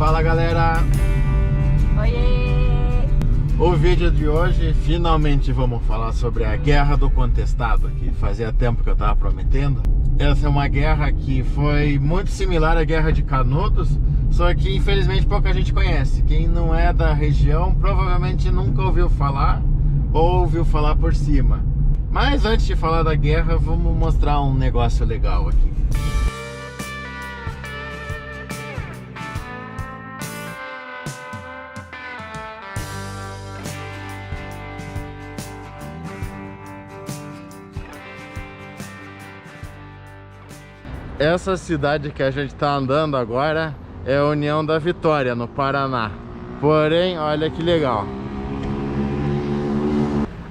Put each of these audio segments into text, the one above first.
Fala galera! Oiê! O vídeo de hoje, finalmente vamos falar sobre a Guerra do Contestado, que fazia tempo que eu estava prometendo. Essa é uma guerra que foi muito similar à Guerra de Canudos, só que infelizmente pouca gente conhece. Quem não é da região provavelmente nunca ouviu falar ou ouviu falar por cima. Mas antes de falar da guerra, vamos mostrar um negócio legal aqui. Essa cidade que a gente está andando agora é a União da Vitória, no Paraná. Porém, olha que legal.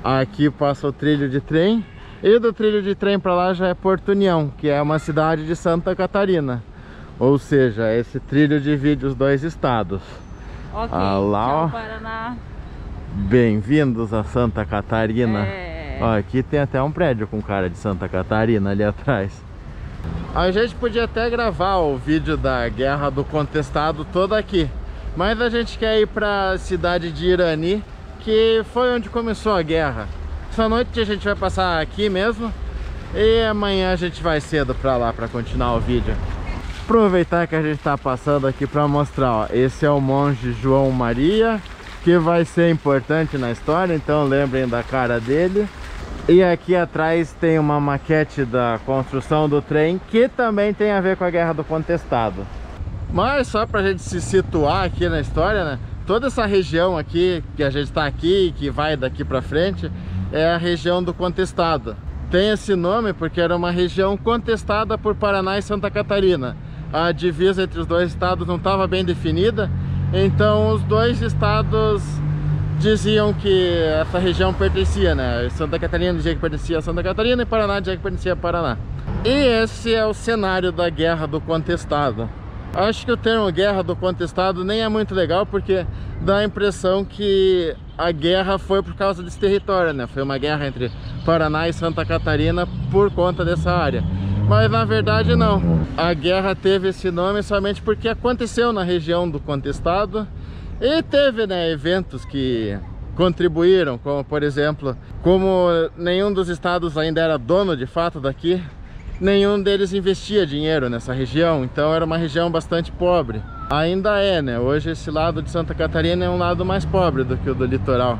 Aqui passa o trilho de trem. E do trilho de trem para lá já é Porto União, que é uma cidade de Santa Catarina. Ou seja, esse trilho divide os dois estados. Ok, lá, tchau, ó. Paraná. Bem-vindos a Santa Catarina. É. Ó, aqui tem até um prédio com cara de Santa Catarina ali atrás. A gente podia até gravar o vídeo da Guerra do Contestado todo aqui, mas a gente quer ir para a cidade de Irani, que foi onde começou a guerra. Essa noite a gente vai passar aqui mesmo e amanhã a gente vai cedo para lá para continuar o vídeo. Aproveitar que a gente está passando aqui para mostrar, ó, esse é o monge João Maria, que vai ser importante na história, então lembrem da cara dele. E aqui atrás tem uma maquete da construção do trem, que também tem a ver com a Guerra do Contestado. Mas só pra gente se situar aqui na história, né? Toda essa região aqui, que a gente está aqui, que vai daqui pra frente, é a região do Contestado. Tem esse nome porque era uma região contestada por Paraná e Santa Catarina. A divisa entre os dois estados não estava bem definida, então os dois estados diziam que essa região pertencia, né? Santa Catarina dizia que pertencia a Santa Catarina e Paraná dizia que pertencia a Paraná. E esse é o cenário da Guerra do Contestado. Acho que o termo Guerra do Contestado nem é muito legal, porque dá a impressão que a guerra foi por causa desse território, né? Foi uma guerra entre Paraná e Santa Catarina por conta dessa área. Mas na verdade não. A guerra teve esse nome somente porque aconteceu na região do Contestado. E teve, né, eventos que contribuíram, como por exemplo, como nenhum dos estados ainda era dono de fato daqui, nenhum deles investia dinheiro nessa região, então era uma região bastante pobre. Ainda é, né? Hoje esse lado de Santa Catarina é um lado mais pobre do que o do litoral.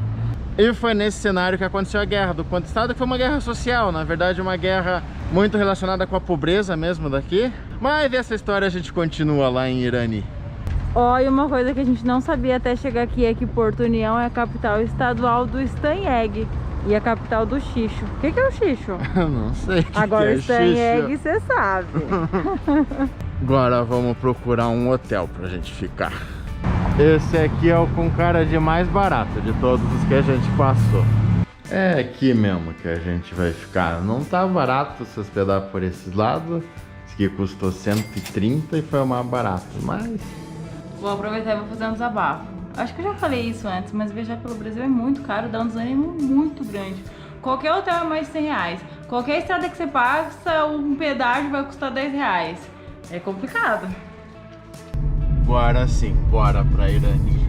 E foi nesse cenário que aconteceu a Guerra do Contestado, que foi uma guerra social, na verdade uma guerra muito relacionada com a pobreza mesmo daqui. Mas essa história a gente continua lá em Irani. Ó, e uma coisa que a gente não sabia até chegar aqui é que Porto União é a capital estadual do Stanheg e a capital do Xixo. O que é o Xixo? Não sei o que Agora é o Stanheg Xixo. você sabe. Agora vamos procurar um hotel pra gente ficar. Esse aqui é o com cara de mais barato de todos os que a gente passou. É aqui mesmo que a gente vai ficar. Não tá barato se hospedar por esses lados. Esse aqui custou 130 e foi o mais barato, mas... Vou aproveitar e vou fazer um desabafo. Acho que eu já falei isso antes, mas viajar pelo Brasil é muito caro, dá um desânimo muito grande. Qualquer hotel é mais de 100 reais. Qualquer estrada que você passa, um pedágio vai custar 10 reais. É complicado. Bora sim, bora pra Irani.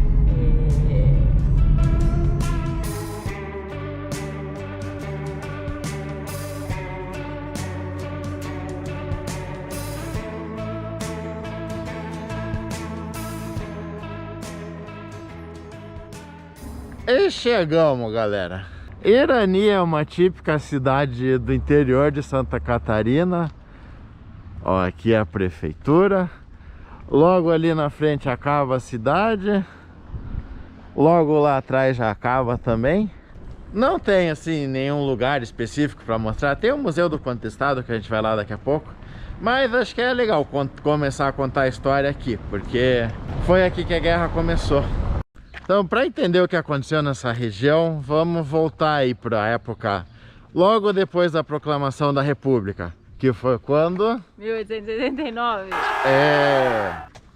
E chegamos, galera. Irani é uma típica cidade do interior de Santa Catarina. Ó, aqui é a prefeitura. Logo ali na frente acaba a cidade. Logo lá atrás já acaba também. Não tem assim nenhum lugar específico para mostrar. Tem o Museu do Contestado que a gente vai lá daqui a pouco. Mas acho que é legal começar a contar a história aqui, porque foi aqui que a guerra começou. Então, para entender o que aconteceu nessa região, vamos voltar aí para a época logo depois da proclamação da República, que foi quando? 1889.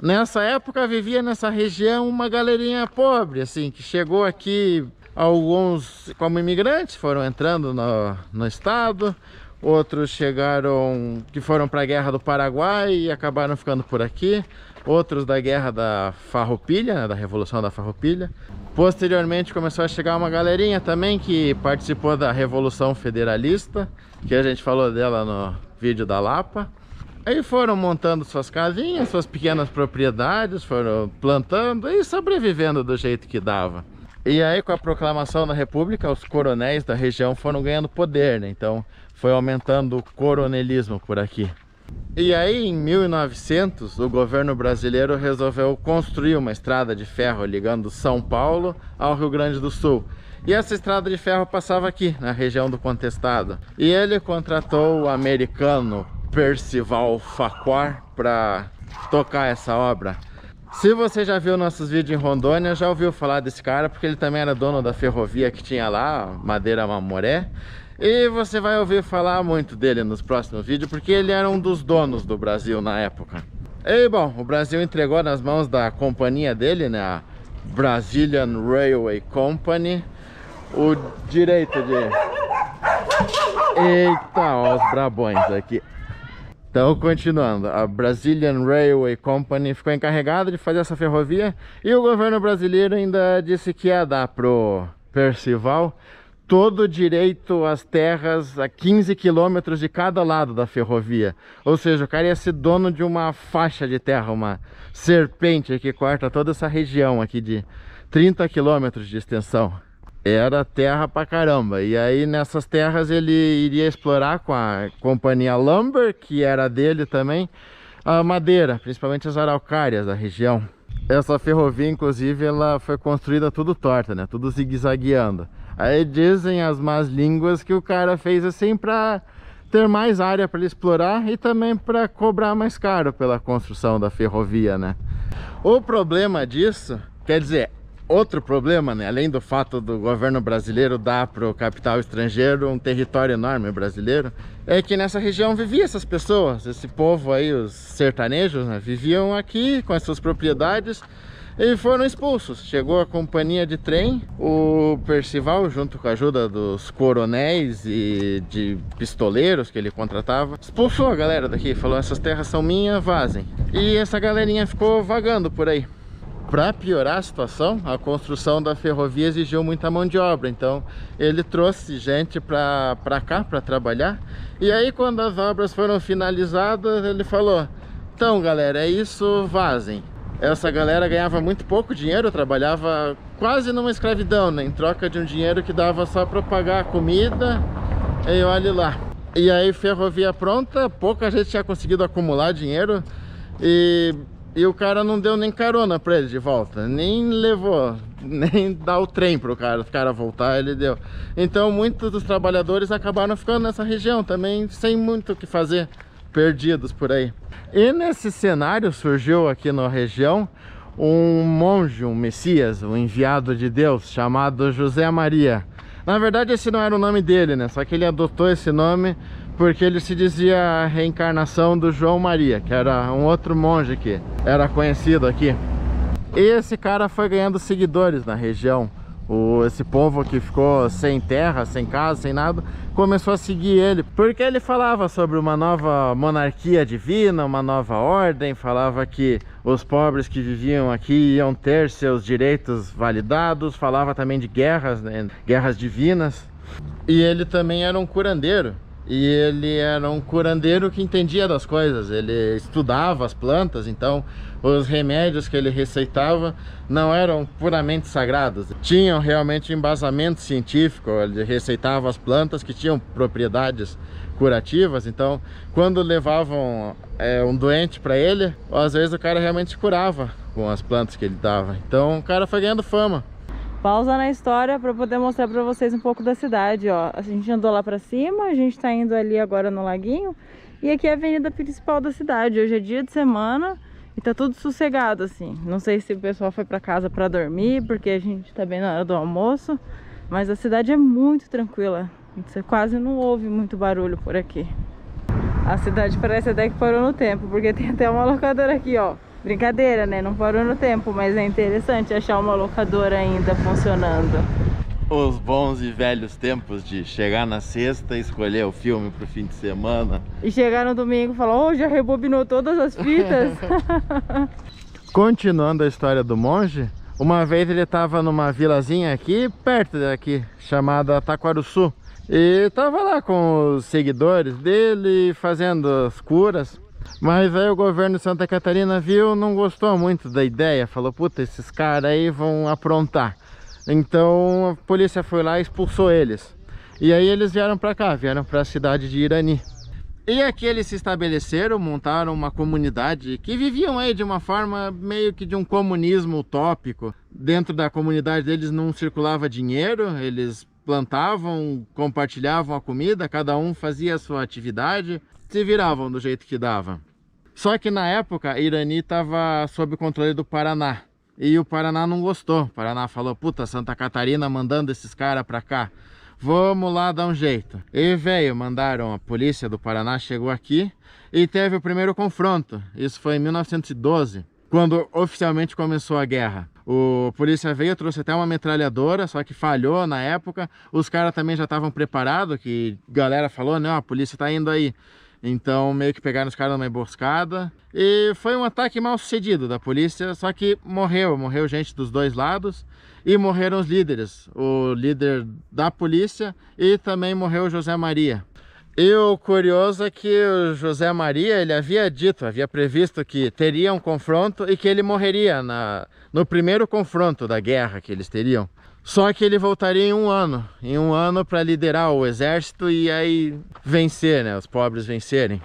Nessa época vivia nessa região uma galerinha pobre, assim, que chegou aqui, alguns como imigrantes foram entrando no estado, outros chegaram que foram para a Guerra do Paraguai e acabaram ficando por aqui. outros da Guerra da Farroupilha, né, da Revolução da Farroupilha. Posteriormente começou a chegar uma galerinha também que participou da Revolução Federalista, que a gente falou dela no vídeo da Lapa. Aí foram montando suas casinhas, suas pequenas propriedades, foram plantando e sobrevivendo do jeito que dava. E aí, com a proclamação da República, os coronéis da região foram ganhando poder, né? Então foi aumentando o coronelismo por aqui. E aí, em 1900, o governo brasileiro resolveu construir uma estrada de ferro ligando São Paulo ao Rio Grande do Sul. E essa estrada de ferro passava aqui, na região do Contestado. E ele contratou o americano Percival Farquhar para tocar essa obra. Se você já viu nossos vídeos em Rondônia, já ouviu falar desse cara, porque ele também era dono da ferrovia que tinha lá, Madeira Mamoré. E você vai ouvir falar muito dele nos próximos vídeos, porque ele era um dos donos do Brasil na época. E bom, o Brasil entregou nas mãos da companhia dele, né, a Brazilian Railway Company, o direito de... Eita, ó os brabões aqui. Então, continuando, a Brazilian Railway Company ficou encarregada de fazer essa ferrovia e o governo brasileiro ainda disse que ia dar pro Percival todo o direito às terras a 15 quilômetros de cada lado da ferrovia. Ou seja, o cara ia ser dono de uma faixa de terra, uma serpente que corta toda essa região aqui de 30 quilômetros de extensão. Era terra pra caramba. E aí nessas terras ele iria explorar com a companhia Lumber, que era dele também, a madeira, principalmente as araucárias da região. Essa ferrovia, inclusive, ela foi construída tudo torta, né? Tudo zigue-zagueando. Aí dizem as más línguas que o cara fez assim pra ter mais área para ele explorar e também para cobrar mais caro pela construção da ferrovia, né? O problema disso, quer dizer, outro problema, né, além do fato do governo brasileiro dar para o capital estrangeiro um território enorme brasileiro, é que nessa região viviam essas pessoas, esse povo aí, os sertanejos, né, viviam aqui com as suas propriedades e foram expulsos. Chegou a companhia de trem, o Percival, junto com a ajuda dos coronéis e de pistoleiros que ele contratava, expulsou a galera daqui, falou: essas terras são minhas, vazem. E essa galerinha ficou vagando por aí. Para piorar a situação, a construção da ferrovia exigiu muita mão de obra, então ele trouxe gente para cá para trabalhar. E aí, quando as obras foram finalizadas, ele falou: então galera, é isso, vazem. Essa galera ganhava muito pouco dinheiro, trabalhava quase numa escravidão, né, em troca de um dinheiro que dava só para pagar a comida, e olhe lá. E aí, ferrovia pronta, pouca gente tinha conseguido acumular dinheiro e o cara não deu nem carona pra ele de volta, nem levou, nem dá o trem pro cara voltar, ele deu. Então muitos dos trabalhadores acabaram ficando nessa região também, sem muito o que fazer, perdidos por aí. E nesse cenário surgiu aqui na região um monge, um messias, um enviado de Deus, chamado José Maria. Na verdade esse não era o nome dele, né? Só que ele adotou esse nome porque ele se dizia a reencarnação do João Maria, que era um outro monge que era conhecido aqui. E esse cara foi ganhando seguidores na região. Esse povo que ficou sem terra, sem casa, sem nada, começou a seguir ele, porque ele falava sobre uma nova monarquia divina, uma nova ordem, falava que os pobres que viviam aqui iam ter seus direitos validados, falava também de guerras, né, guerras divinas. E ele também era um curandeiro. E ele era um curandeiro que entendia das coisas, ele estudava as plantas, então os remédios que ele receitava não eram puramente sagrados, tinham realmente embasamento científico. Ele receitava as plantas que tinham propriedades curativas, então quando levavam um doente para ele, às vezes o cara realmente curava com as plantas que ele dava. Então o cara foi ganhando fama. Pausa na história para poder mostrar para vocês um pouco da cidade, ó. A gente andou lá para cima, a gente tá indo ali agora no laguinho. E aqui é a avenida principal da cidade. Hoje é dia de semana e tá tudo sossegado, assim. Não sei se o pessoal foi para casa para dormir, porque a gente tá bem na hora do almoço. Mas a cidade é muito tranquila. Você quase não ouve muito barulho por aqui. A cidade parece até que parou no tempo, porque tem até uma locadora aqui, ó. Brincadeira, né? Não parou no tempo, mas é interessante achar uma locadora ainda funcionando. Os bons e velhos tempos de chegar na sexta e escolher o filme pro fim de semana. E chegar no domingo e falar: oh, já rebobinou todas as fitas. Continuando a história do monge, uma vez ele estava numa vilazinha aqui, perto daqui, chamada Taquaruçu. E tava lá com os seguidores dele, fazendo as curas. Mas aí o governo de Santa Catarina viu, não gostou muito da ideia. Falou, puta, esses caras aí vão aprontar. Então a polícia foi lá e expulsou eles. E aí eles vieram pra cá, vieram pra cidade de Irani. E aqui eles se estabeleceram, montaram uma comunidade que viviam aí de uma forma meio que de um comunismo utópico. Dentro da comunidade deles não circulava dinheiro, eles plantavam, compartilhavam a comida, cada um fazia a sua atividade, se viravam do jeito que dava. Só que na época Irani estava sob o controle do Paraná. E o Paraná não gostou. O Paraná falou, puta, Santa Catarina mandando esses caras pra cá. Vamos lá dar um jeito. E veio, mandaram, a polícia do Paraná chegou aqui e teve o primeiro confronto. Isso foi em 1912, quando oficialmente começou a guerra. A polícia veio, trouxe até uma metralhadora, só que falhou na época. Os caras também já estavam preparados, que a galera falou, não, a polícia tá indo aí. Então meio que pegaram os caras numa emboscada. E foi um ataque mal sucedido da polícia, só que morreu gente dos dois lados. E morreram os líderes, o líder da polícia e também morreu o José Maria. E o curioso é que o José Maria, ele havia previsto que teria um confronto e que ele morreria no primeiro confronto da guerra que eles teriam. Só que ele voltaria em um ano para liderar o exército e aí vencer, né, os pobres vencerem.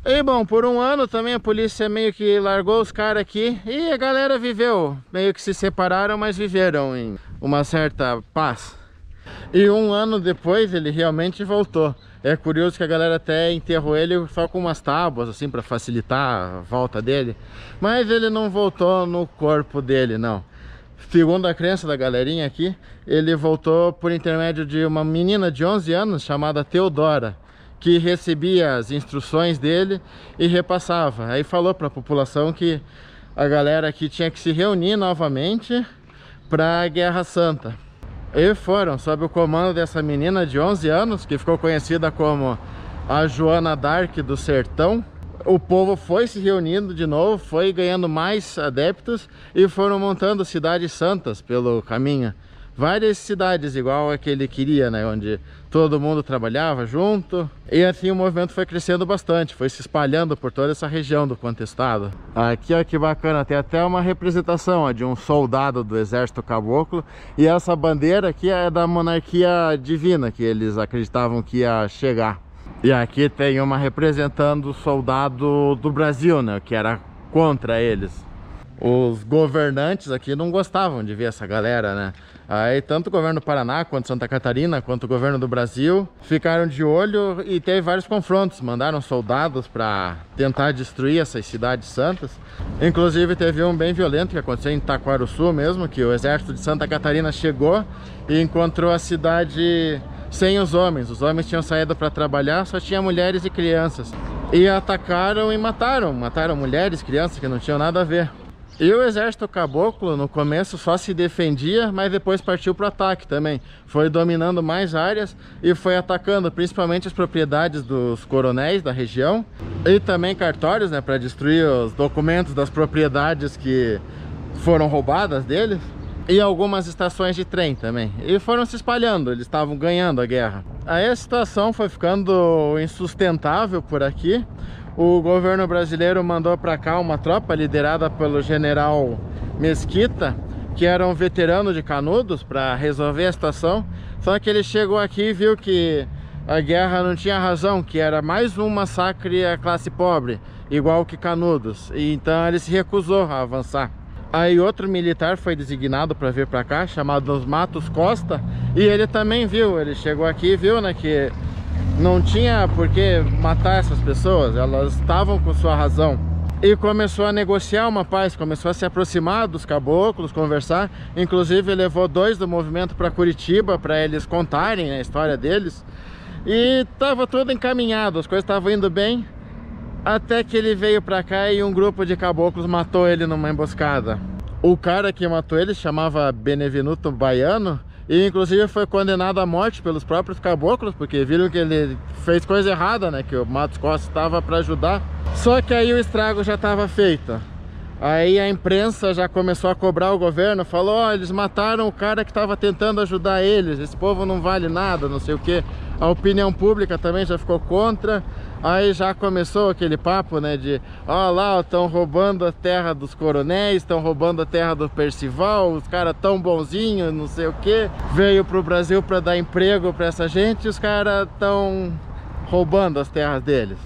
E bom, por um ano também a polícia meio que largou os caras aqui e a galera viveu, meio que se separaram, mas viveram em uma certa paz. E um ano depois ele realmente voltou. É curioso que a galera até enterrou ele só com umas tábuas assim para facilitar a volta dele, mas ele não voltou no corpo dele, não. Segundo a crença da galerinha aqui, ele voltou por intermédio de uma menina de 11 anos chamada Teodora, que recebia as instruções dele e repassava. Aí falou para a população que a galera aqui tinha que se reunir novamente para a Guerra Santa. E foram sob o comando dessa menina de 11 anos, que ficou conhecida como a Joana d'Arc do Sertão. O povo foi se reunindo de novo, foi ganhando mais adeptos e foram montando cidades santas pelo caminho. Várias cidades igual a que ele queria, né? Onde todo mundo trabalhava junto. E assim o movimento foi crescendo bastante, foi se espalhando por toda essa região do Contestado. Aqui, ó, que bacana, tem até uma representação, ó, de um soldado do exército caboclo. E essa bandeira aqui é da monarquia divina, que eles acreditavam que ia chegar. E aqui tem uma representando o soldado do Brasil, né? Que era contra eles. Os governantes aqui não gostavam de ver essa galera, né? Aí tanto o governo do Paraná, quanto Santa Catarina, quanto o governo do Brasil ficaram de olho e teve vários confrontos. Mandaram soldados para tentar destruir essas cidades santas. Inclusive teve um bem violento que aconteceu em Taquaruçu mesmo, que o exército de Santa Catarina chegou e encontrou a cidade sem os homens. Os homens tinham saído para trabalhar, só tinha mulheres e crianças. E atacaram e mataram mulheres, crianças que não tinham nada a ver. E o exército caboclo no começo só se defendia, mas depois partiu para o ataque também. Foi dominando mais áreas e foi atacando principalmente as propriedades dos coronéis da região. E também cartórios, né, para destruir os documentos das propriedades que foram roubadas deles. E algumas estações de trem também. E foram se espalhando, eles estavam ganhando a guerra. Aí a situação foi ficando insustentável por aqui. O governo brasileiro mandou para cá uma tropa liderada pelo general Mesquita, que era um veterano de Canudos, para resolver a situação. Só que ele chegou aqui e viu que a guerra não tinha razão, que era mais um massacre à classe pobre, igual que Canudos. E então ele se recusou a avançar. Aí outro militar foi designado para vir para cá, chamado Matos Costa, e ele também viu, ele chegou aqui e viu, né, que não tinha por que matar essas pessoas, elas estavam com sua razão. E começou a negociar uma paz, começou a se aproximar dos caboclos, conversar. Inclusive levou 2 do movimento para Curitiba, para eles contarem a história deles. E estava tudo encaminhado, as coisas estavam indo bem. Até que ele veio pra cá e um grupo de caboclos matou ele numa emboscada. O cara que matou ele se chamava Benevenuto Baiano e inclusive foi condenado à morte pelos próprios caboclos, porque viram que ele fez coisa errada, né? Que o Matos Costa estava para ajudar. Só que aí o estrago já estava feito. Aí a imprensa já começou a cobrar o governo, falou, ó, eles mataram o cara que estava tentando ajudar eles, esse povo não vale nada, não sei o que. A opinião pública também já ficou contra. Aí já começou aquele papo, né, de, ó lá, estão roubando a terra dos coronéis, estão roubando a terra do Percival, os caras tão bonzinhos, não sei o que. Veio pro Brasil para dar emprego para essa gente e os caras estão roubando as terras deles.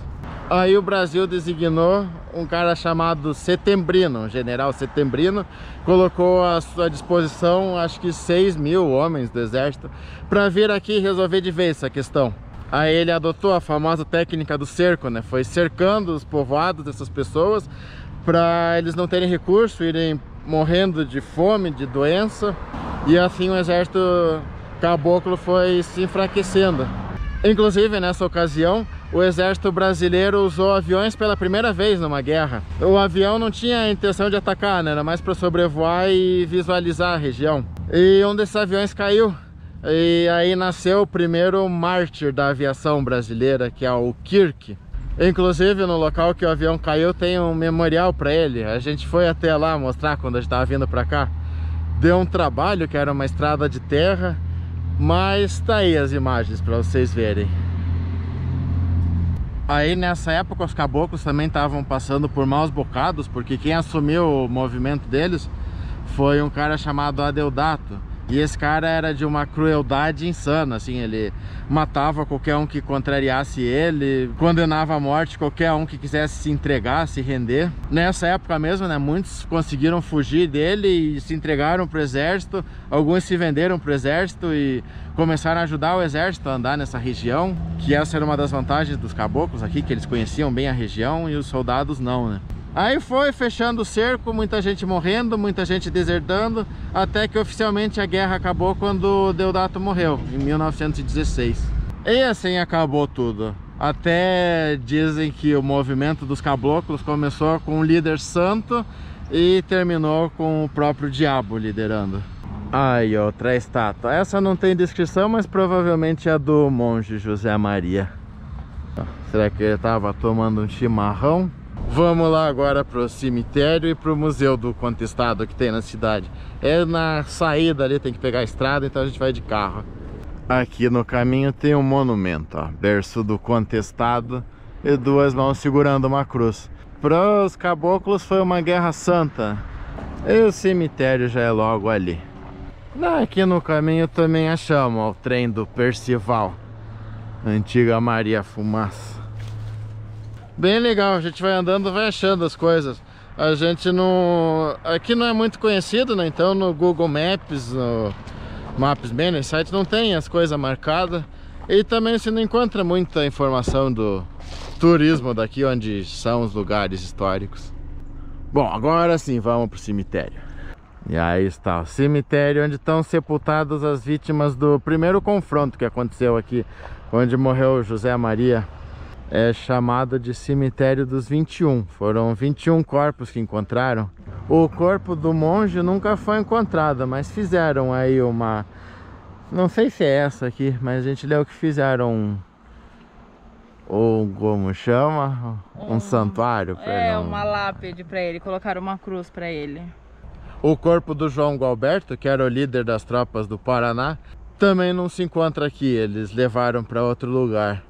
Aí o Brasil designou um cara chamado Setembrino, um general Setembrino, colocou à sua disposição acho que 6.000 homens do exército para vir aqui resolver de vez essa questão. Aí ele adotou a famosa técnica do cerco, né? Foi cercando os povoados dessas pessoas para eles não terem recurso, irem morrendo de fome, de doença, e assim o exército caboclo foi se enfraquecendo. Inclusive nessa ocasião o exército brasileiro usou aviões pela primeira vez numa guerra. O avião não tinha a intenção de atacar, né? Era mais para sobrevoar e visualizar a região. E um desses aviões caiu. E aí nasceu o primeiro mártir da aviação brasileira, que é o Kirk. Inclusive no local que o avião caiu tem um memorial para ele. A gente foi até lá mostrar quando a gente estava vindo para cá. Deu um trabalho, que era uma estrada de terra, mas tá aí as imagens para vocês verem. Aí nessa época os caboclos também estavam passando por maus bocados, porque quem assumiu o movimento deles foi um cara chamado Adeodato. E esse cara era de uma crueldade insana, assim, ele matava qualquer um que contrariasse ele, condenava à morte qualquer um que quisesse se entregar, se render. Nessa época mesmo, né, muitos conseguiram fugir dele e se entregaram pro exército, alguns se venderam pro exército e começaram a ajudar o exército a andar nessa região, que essa era uma das vantagens dos caboclos aqui, que eles conheciam bem a região e os soldados não, né. Aí foi fechando o cerco, muita gente morrendo, muita gente desertando, até que oficialmente a guerra acabou quando Deodato morreu, em 1916. E assim acabou tudo. Até dizem que o movimento dos caboclos começou com um líder santo e terminou com o próprio diabo liderando. Aí outra estátua. Essa não tem descrição, mas provavelmente é a do monge José Maria. Será que ele estava tomando um chimarrão? Vamos lá agora pro cemitério e pro museu do contestado que tem na cidade. É na saída ali, tem que pegar a estrada, então a gente vai de carro. Aqui no caminho tem um monumento, ó, berço do contestado e duas mãos segurando uma cruz. Para os caboclos foi uma guerra santa. E o cemitério já é logo ali. Aqui no caminho também achamos ó, o trem do Percival, antiga Maria Fumaça. Bem legal, a gente vai andando, vai achando as coisas. A gente não... Aqui não é muito conhecido, né? Então no Google Maps, no Maps Man, nesse site não tem as coisas marcadas. E também você não encontra muita informação do turismo daqui, onde são os lugares históricos. Bom, agora sim, vamos pro cemitério. E aí está o cemitério onde estão sepultadas as vítimas do primeiro confronto que aconteceu aqui, onde morreu José Maria. É chamado de cemitério dos 21. Foram 21 corpos que encontraram. O corpo do monge nunca foi encontrado, mas fizeram aí uma... Não sei se é essa aqui, mas a gente leu que fizeram como chama? Um santuário para ele. Uma lápide para ele, colocaram uma cruz para ele. O corpo do João Gualberto, que era o líder das tropas do Paraná, também não se encontra aqui. Eles levaram para outro lugar.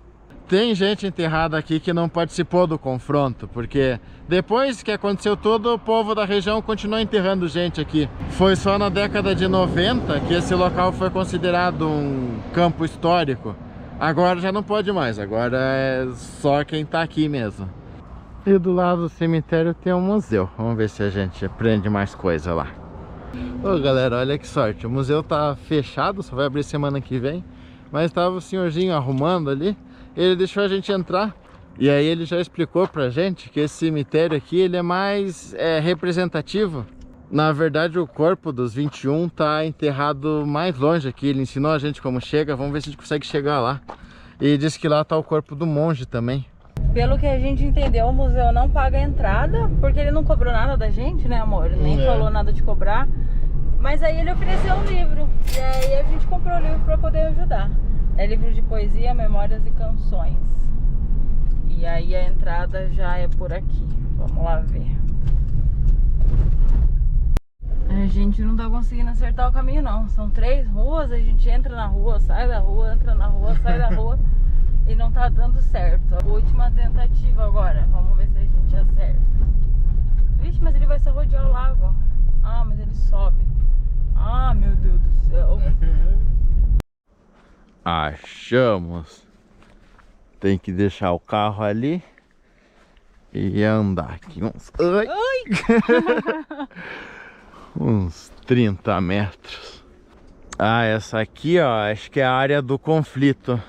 Tem gente enterrada aqui que não participou do confronto, porque depois que aconteceu tudo, o povo da região continuou enterrando gente aqui. Foi só na década de 90 que esse local foi considerado um campo histórico. Agora já não pode mais, agora é só quem tá aqui mesmo. E do lado do cemitério tem um museu. Vamos ver se a gente aprende mais coisa lá. Ô galera, olha que sorte, o museu tá fechado, só vai abrir semana que vem. Mas tava o senhorzinho arrumando ali. Ele deixou a gente entrar e aí ele já explicou pra gente que esse cemitério aqui ele é mais representativo. Na verdade o corpo dos 21 tá enterrado mais longe aqui. Ele ensinou a gente como chega, vamos ver se a gente consegue chegar lá. E disse que lá tá o corpo do monge também. Pelo que a gente entendeu, o museu não paga a entrada, porque ele não cobrou nada da gente, né amor? Ele nem falou nada de cobrar. Mas aí ele ofereceu um livro e aí a gente comprou o livro pra poder ajudar. É livro de poesia, memórias e canções. E aí a entrada já é por aqui. Vamos lá ver. A gente não tá conseguindo acertar o caminho não. São 3 ruas, a gente entra na rua, sai da rua, entra na rua, sai da rua. E não tá dando certo. A última tentativa agora. Vamos ver se a gente acerta. Vixe, mas ele vai só rodear o lago. Ah, mas ele sobe. Ah, meu Deus do céu. Achamos. Tem que deixar o carro ali e andar aqui uns... uns 30 metros. Ah, essa aqui, ó, acho que é a área do conflito.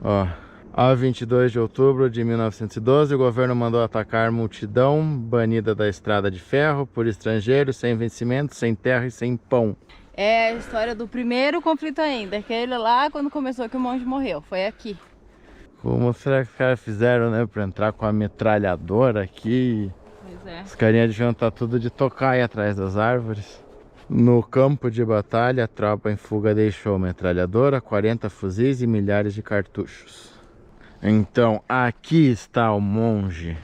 Ó, a 22 de outubro de 1912, o governo mandou atacar multidão banida da estrada de ferro por estrangeiros, sem vencimento, sem terra e sem pão. É a história do primeiro conflito ainda, aquele lá quando começou que o monge morreu, foi aqui. Como será que os caras fizeram, né, pra entrar com a metralhadora aqui? Pois é. Os carinhas deviam estar tudo de tocaia atrás das árvores. No campo de batalha, a tropa em fuga deixou metralhadora, 40 fuzis e milhares de cartuchos. Então, aqui está o monge.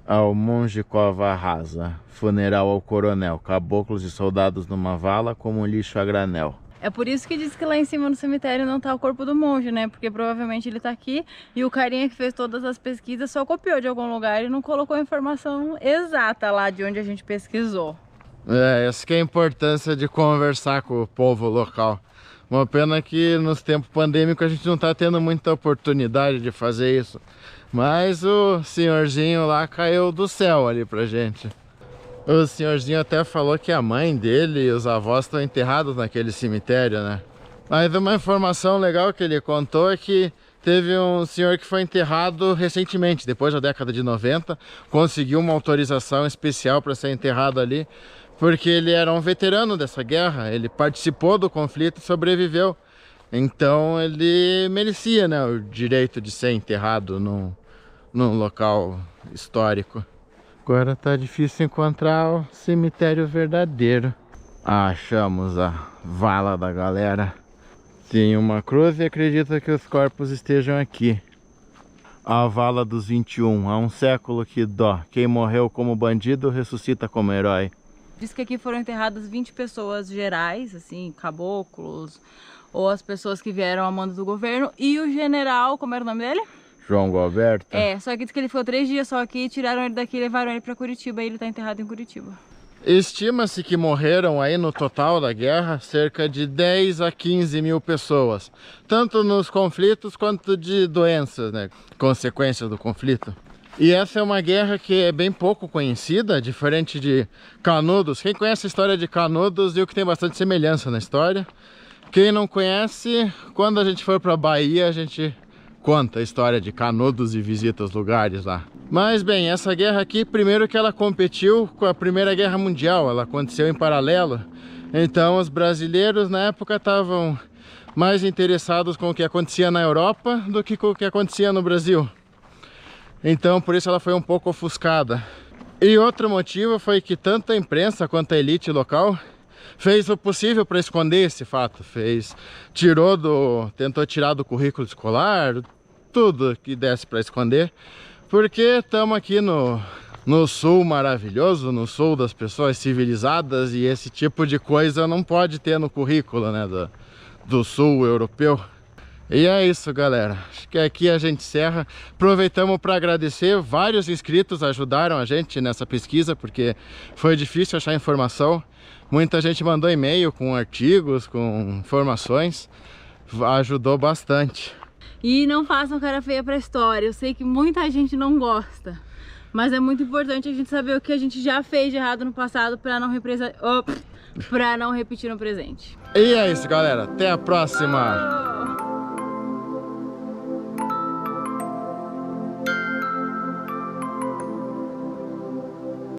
Ao monge cova rasa, funeral ao coronel, caboclos e soldados numa vala como lixo a granel. É por isso que diz que lá em cima no cemitério não tá o corpo do monge, né? Porque provavelmente ele tá aqui e o carinha que fez todas as pesquisas só copiou de algum lugar e não colocou a informação exata lá de onde a gente pesquisou. É, essa que é a importância de conversar com o povo local. Uma pena que nos tempos pandêmicos a gente não tá tendo muita oportunidade de fazer isso. Mas o senhorzinho lá caiu do céu ali pra gente. O senhorzinho até falou que a mãe dele e os avós estão enterrados naquele cemitério, né? Mas uma informação legal que ele contou é que teve um senhor que foi enterrado recentemente, depois da década de 90, conseguiu uma autorização especial para ser enterrado ali, porque ele era um veterano dessa guerra, ele participou do conflito e sobreviveu. Então ele merecia, né, o direito de ser enterrado num local histórico. Agora tá difícil encontrar o cemitério verdadeiro. Achamos a vala da galera. Tem uma cruz e acredita que os corpos estejam aqui. A vala dos 21, há um século que dó. Quem morreu como bandido ressuscita como herói. Diz que aqui foram enterradas 20 pessoas gerais, assim, caboclos, ou as pessoas que vieram a mando do governo. E o general, como era o nome dele? João Goberto? É, só que diz que ele ficou 3 dias só aqui, tiraram ele daqui e levaram ele pra Curitiba, e ele tá enterrado em Curitiba. Estima-se que morreram aí no total da guerra cerca de 10 a 15 mil pessoas. Tanto nos conflitos quanto de doenças, né? Consequências do conflito. E essa é uma guerra que é bem pouco conhecida, diferente de Canudos. Quem conhece a história de Canudos viu que tem bastante semelhança na história. Quem não conhece, quando a gente for pra Bahia, a gente conta a história de Canudos e visita os lugares lá. Mas bem, essa guerra aqui, primeiro que ela competiu com a Primeira Guerra Mundial, ela aconteceu em paralelo. Então os brasileiros na época estavam mais interessados com o que acontecia na Europa do que com o que acontecia no Brasil. Então por isso ela foi um pouco ofuscada. E outro motivo foi que tanto a imprensa quanto a elite local fez o possível para esconder esse fato. Tentou tirar do currículo escolar, tudo que desse para esconder. Porque estamos aqui no sul maravilhoso, no sul das pessoas civilizadas, e esse tipo de coisa não pode ter no currículo, né, do sul europeu. E é isso, galera. Acho que aqui a gente encerra. Aproveitamos para agradecer. Vários inscritos ajudaram a gente nessa pesquisa, porque foi difícil achar informação. Muita gente mandou e-mail com artigos, com informações. Ajudou bastante. E não façam cara feia pra história. Eu sei que muita gente não gosta, mas é muito importante a gente saber o que a gente já fez de errado no passado para não repetir no presente. E é isso, galera. Até a próxima!